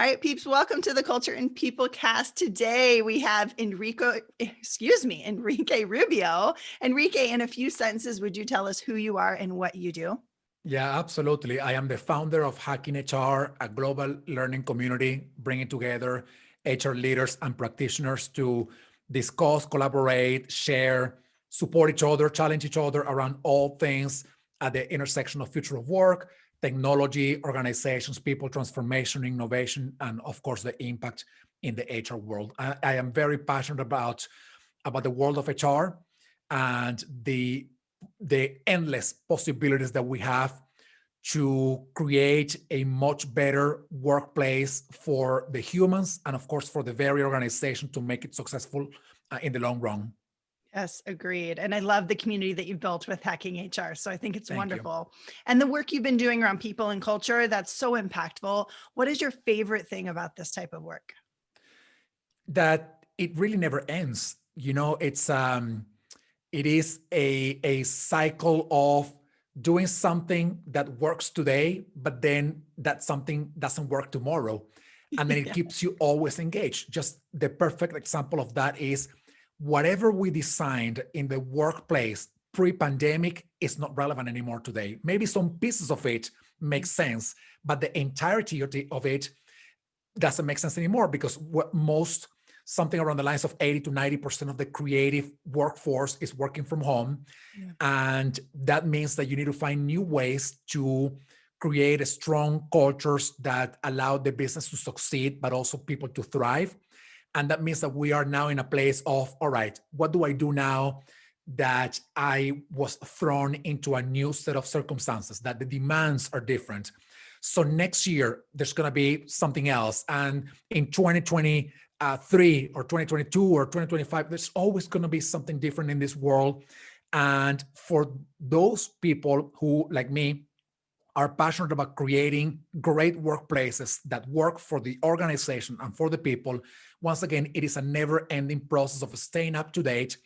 All right, peeps, welcome to the Culture and People cast. Today we have Enrique Rubio. Enrique, in a few sentences, would you tell us who you are and what you do? Yeah, absolutely. I am the founder of Hacking HR, a global learning community bringing together HR leaders and practitioners to discuss, collaborate, share, support each other, challenge each other around all things at the intersection of future of work, technology, organizations, people transformation, innovation, and of course, the impact in the HR world. I am very passionate about the world of HR and the endless possibilities that we have to create a much better workplace for the humans and of course for the very organization to make it successful in the long run. Yes, agreed. And I love the community that you've built with Hacking HR. So I think it's Thank you. wonderful. And the work you've been doing around people and culture, that's so impactful. What is your favorite thing about this type of work? That it really never ends. It is a cycle of doing something that works today, but then that something doesn't work tomorrow. And then it Yeah. keeps you always engaged. Just the perfect example of that is whatever we designed in the workplace pre-pandemic is not relevant anymore today. Maybe some pieces of it make sense, but the entirety of it doesn't make sense anymore because something around the lines of 80 to 90% of the creative workforce is working from home. Yeah. And that means that you need to find new ways to create strong cultures that allow the business to succeed, but also people to thrive. And that means that we are now in a place of, all right, what do I do now that I was thrown into a new set of circumstances, that the demands are different? So next year, there's going to be something else. And in 2023 or 2022 or 2025, there's always going to be something different in this world. And for those people who, like me, are passionate about creating great workplaces that work for the organization and for the people, once again, it is a never-ending process of staying up to date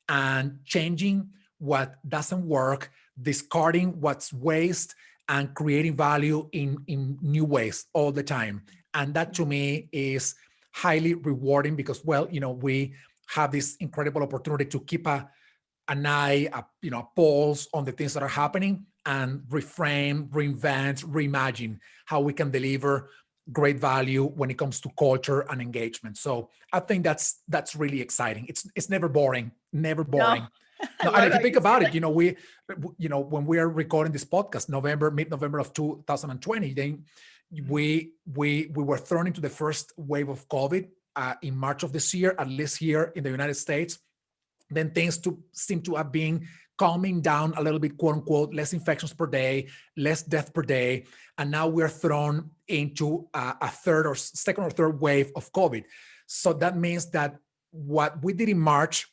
and changing what doesn't work, discarding what's waste, and creating value in new ways all the time. And that to me is highly rewarding because, well, we have this incredible opportunity to keep an eye, a pulse on the things that are happening and reframe, reinvent, reimagine how we can deliver great value when it comes to culture and engagement. So I think that's really exciting. It's never boring, never No, boring. I No, and love if you how think you say about that. it, when we are recording this podcast, mid-November of 2020, then we were thrown into the first wave of COVID in March of this year, at least here in the United States. Then things seem to have been calming down a little bit, quote unquote, less infections per day, less death per day. And now we're thrown into a second or third wave of COVID. So that means that what we did in March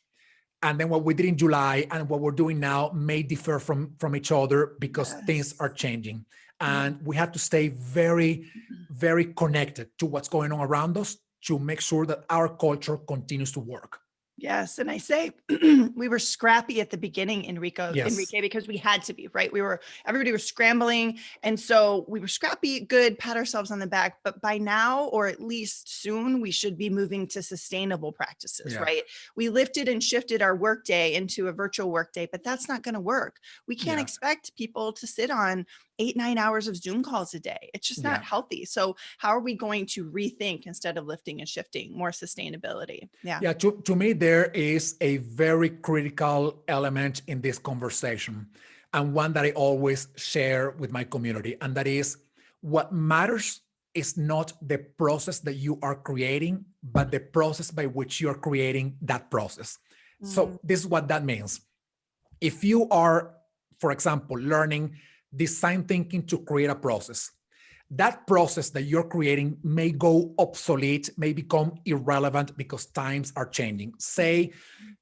and then what we did in July and what we're doing now may differ from each other because things Yes. are changing. Yeah. And we have to stay very, very connected to what's going on around us to make sure that our culture continues to work. Yes, and I say we were scrappy at the beginning, Yes. Enrique, because we had to be, right? Everybody was scrambling. And so we were scrappy, good, pat ourselves on the back. But by now, or at least soon, we should be moving to sustainable practices, Yeah. right? We lifted and shifted our workday into a virtual workday, but that's not going to work. We can't Yeah. expect people to sit on 8-9 hours of Zoom calls a day. It's just not Yeah. healthy. So how are we going to rethink instead of lifting and shifting more sustainability? Yeah. Yeah. To me, there is a very critical element in this conversation and one that I always share with my community. And that is what matters is not the process that you are creating, but the process by which you are creating that process. So this is what that means. If you are, for example, learning design thinking to create a process, that process that you're creating may go obsolete, may become irrelevant because times are changing. Say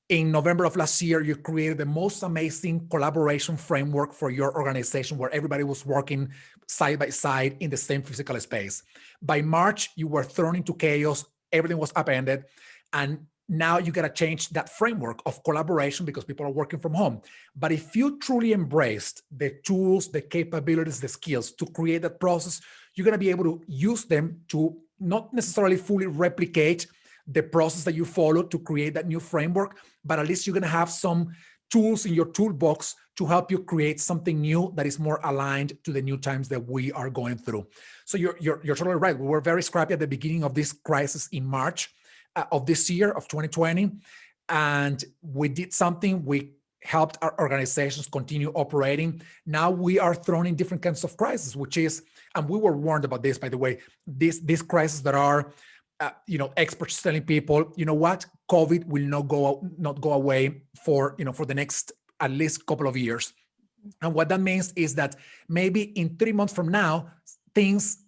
in November of last year, you created the most amazing collaboration framework for your organization where everybody was working side by side in the same physical space. By March, you were thrown into chaos. Everything was upended. And now you got to change that framework of collaboration because people are working from home. But if you truly embraced the tools, the capabilities, the skills to create that process, you're going to be able to use them to not necessarily fully replicate the process that you follow to create that new framework, but at least you're going to have some tools in your toolbox to help you create something new that is more aligned to the new times that we are going through. So you're totally right. We were very scrappy at the beginning of this crisis in March of this year of 2020, and we did something. We helped our organizations continue operating. Now we are thrown in different kinds of crises, which is, and we were warned about this, by the way, these crises that are, experts telling people, you know what, COVID will not go away for the next at least couple of years. And what that means is that maybe in 3 months from now, things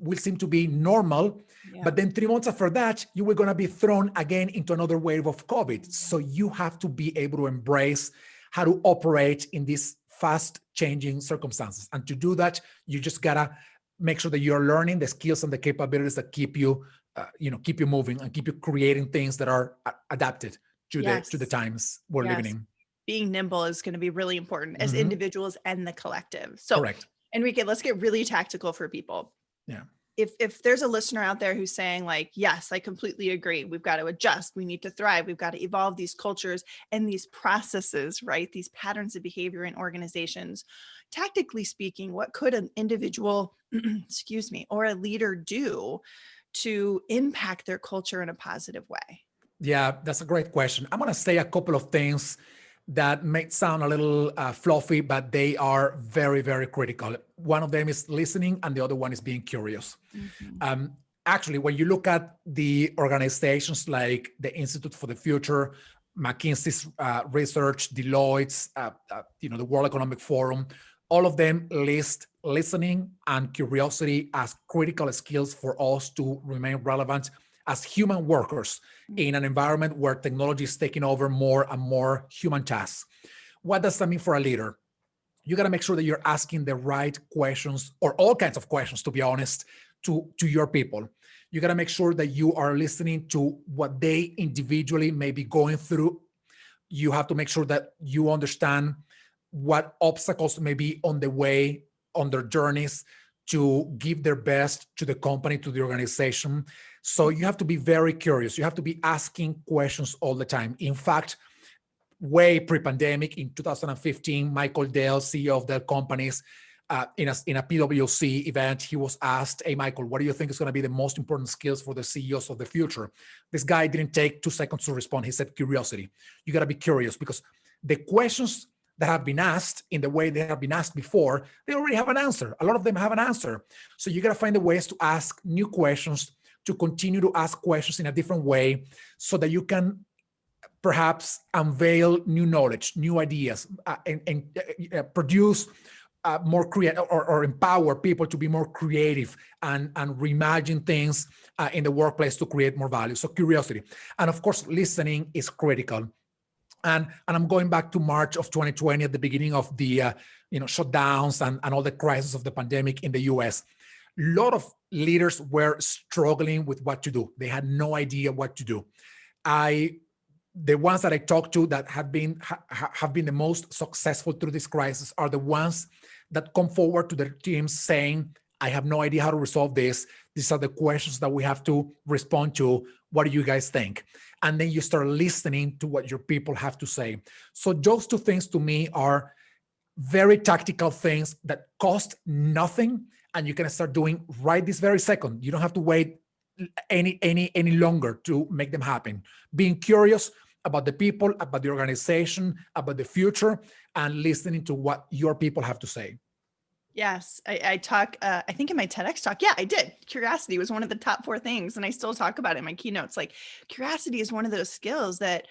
will seem to be normal. Yeah. But then 3 months after that, you were going to be thrown again into another wave of COVID. So you have to be able to embrace how to operate in these fast changing circumstances. And to do that, you just got to make sure that you're learning the skills and the capabilities that keep you moving and keep you creating things that are adapted to the times we're living in. Being nimble is going to be really important as individuals and the collective. So, correct. Enrique, let's get really tactical for people. Yeah. If there's a listener out there who's saying like, yes, I completely agree. We've got to adjust. We need to thrive. We've got to evolve these cultures and these processes, right? These patterns of behavior in organizations. Tactically speaking, what could an individual, or a leader do to impact their culture in a positive way? Yeah, that's a great question. I'm going to say a couple of things that may sound a little fluffy, but they are very, very critical. One of them is listening, and the other one is being curious. Actually, when you look at the organizations like the Institute for the Future, McKinsey's research, Deloitte's, the World Economic Forum, all of them list listening and curiosity as critical skills for us to remain relevant as human workers in an environment where technology is taking over more and more human tasks. What does that mean for a leader? You got to make sure that you're asking the right questions, or all kinds of questions, to be honest, to your people. You got to make sure that you are listening to what they individually may be going through. You have to make sure that you understand what obstacles may be on the way, on their journeys to give their best to the company, to the organization. So you have to be very curious. You have to be asking questions all the time. In fact, way pre-pandemic, in 2015, Michael Dell, CEO of Dell Companies, in a PwC event, he was asked, "Hey, Michael, what do you think is going to be the most important skills for the CEOs of the future?" This guy didn't take 2 seconds to respond. He said, curiosity. You got to be curious, because the questions that have been asked in the way they have been asked before, they already have an answer. A lot of them have an answer. So you got to find the ways to ask new questions, to continue to ask questions in a different way, so that you can perhaps unveil new knowledge, new ideas, and produce more creative, or empower people to be more creative and reimagine things in the workplace to create more value. So curiosity. And of course, listening is critical. And I'm going back to March of 2020, at the beginning of the shutdowns and all the crisis of the pandemic in the US. A lot of leaders were struggling with what to do. They had no idea what to do. The ones that I talked to that have been the most successful through this crisis are the ones that come forward to their teams saying, "I have no idea how to resolve this. These are the questions that we have to respond to. What do you guys think?" And then you start listening to what your people have to say. So those two things to me are very tactical things that cost nothing, and you can start doing right this very second. You don't have to wait any longer to make them happen. Being curious about the people, about the organization, about the future, and listening to what your people have to say. Yes, I talk, I think in my TEDx talk, yeah, I did. Curiosity was one of the top 4 things. And I still talk about it in my keynotes. Like, curiosity is one of those skills that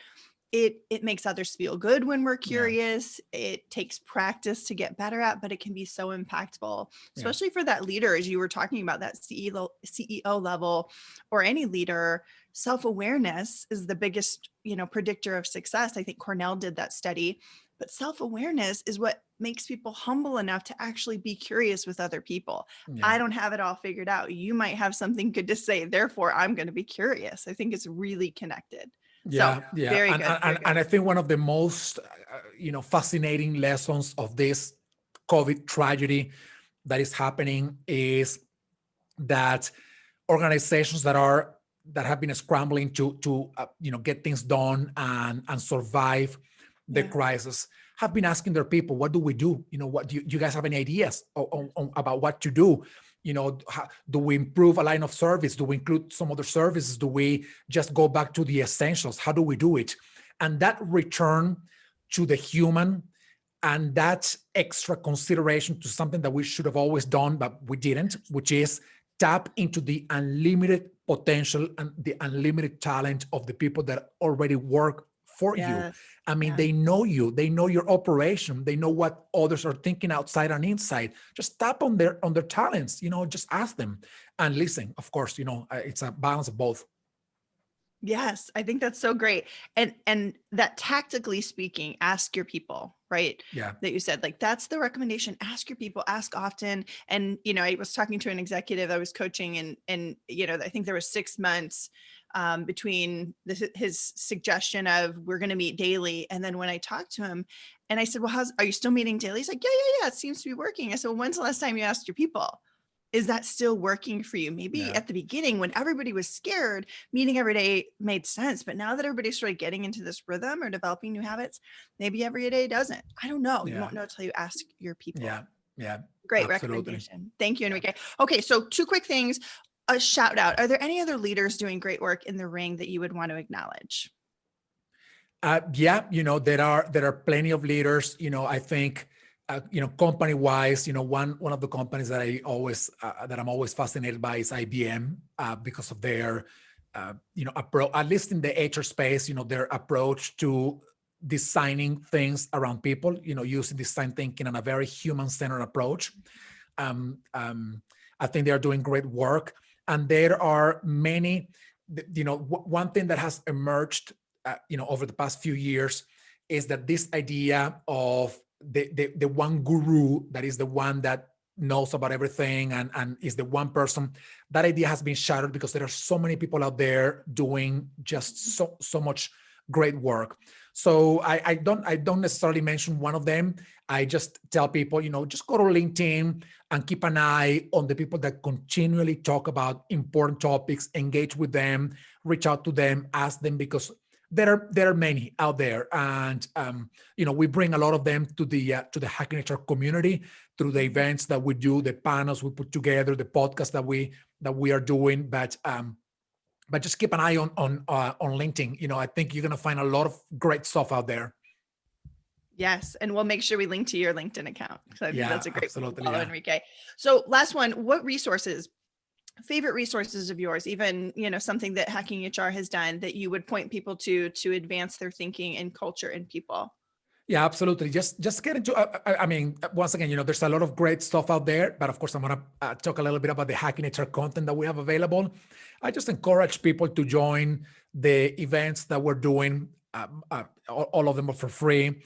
it makes others feel good when we're curious. Yeah. It takes practice to get better at, but it can be so impactful, especially for that leader, as you were talking about, that CEO level, or any leader. Self-awareness is the biggest, predictor of success. I think Cornell did that study. But self-awareness is what makes people humble enough to actually be curious with other people. Yeah. I don't have it all figured out. You might have something good to say. Therefore, I'm going to be curious. I think it's really connected. Yeah, so, yeah. Very and, good. And I think one of the most, fascinating lessons of this COVID tragedy that is happening is that organizations that have been scrambling to get things done and survive the Yeah. crisis have been asking their people, what do we do? What do you guys have any ideas about what to do? Do we improve a line of service? Do we include some other services? Do we just go back to the essentials? How do we do it? And that return to the human and that extra consideration to something that we should have always done, but we didn't, which is tap into the unlimited potential and the unlimited talent of the people that already work for you. Yes. I mean, Yeah. they know you, they know your operation, they know what others are thinking outside and inside. Just tap on their talents, just ask them and listen. Of course, it's a balance of both. Yes, I think that's so great. And that tactically speaking, ask your people, right? Yeah. That you said, like, that's the recommendation. Ask your people, ask often. And, I was talking to an executive I was coaching and, I think there was 6 months between his suggestion of we're going to meet daily. And then when I talked to him and I said, well, are you still meeting daily? He's like, yeah, it seems to be working. I said, well, when's the last time you asked your people? Is that still working for you? Maybe at the beginning when everybody was scared, meeting every day made sense. But now that everybody's sort of getting into this rhythm or developing new habits, maybe every day doesn't. I don't know. You won't know until you ask your people. Yeah. Great Absolutely. recommendation. Thank you, Enrique. Okay, so 2 quick things. A shout out. Are there any other leaders doing great work in the ring that you would want to acknowledge? There are plenty of leaders. I think company wise, one of the companies that I'm always fascinated by is IBM because of their approach, at least in the HR space, their approach to designing things around people, using design thinking and a very human-centered approach. I think they are doing great work, and there are many. One thing that has emerged over the past few years is that this idea of the one guru that is the one that knows about everything and is the one person, that idea has been shattered because there are so many people out there doing just so much great work. So I don't necessarily mention one of them. I just tell people, just go to LinkedIn and keep an eye on the people that continually talk about important topics, engage with them, reach out to them, ask them, because there are many out there, and we bring a lot of them to the Hacking HR community through the events that we do, the panels we put together, the podcast that we are doing. But just keep an eye on LinkedIn. I think you're gonna find a lot of great stuff out there. Yes, and we'll make sure we link to your LinkedIn account. So I think that's a great absolutely, follow, Enrique. So last one, what favorite resources of yours, even, something that Hacking HR has done that you would point people to advance their thinking and culture and people? Yeah, absolutely. Just get into, I mean, once again, there's a lot of great stuff out there, but of course, I'm going to talk a little bit about the Hacking HR content that we have available. I just encourage people to join the events that we're doing. All of them are for free.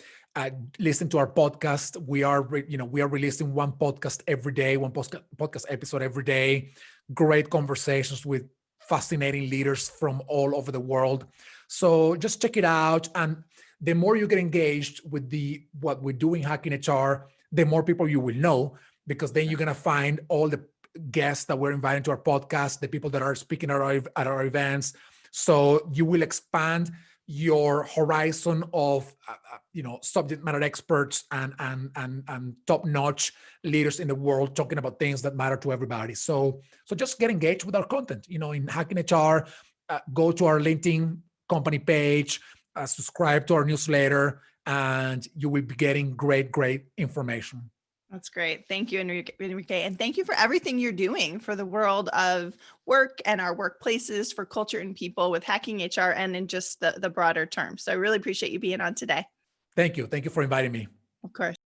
Listen to our podcast. We are releasing one podcast every day, one podcast episode every day. Great conversations with fascinating leaders from all over the world. So just check it out. And the more you get engaged with what we're doing Hacking HR, the more people you will know, because then you're going to find all the guests that we're inviting to our podcast, the people that are speaking at our events. So you will expand your horizon of subject matter experts and top-notch leaders in the world talking about things that matter to everybody. So just get engaged with our content. In Hacking HR, go to our LinkedIn company page, subscribe to our newsletter, and you will be getting great information. That's great. Thank you, Enrique. And thank you for everything you're doing for the world of work and our workplaces, for culture and people with Hacking HR and in just the broader term. So I really appreciate you being on today. Thank you. Thank you for inviting me. Of course.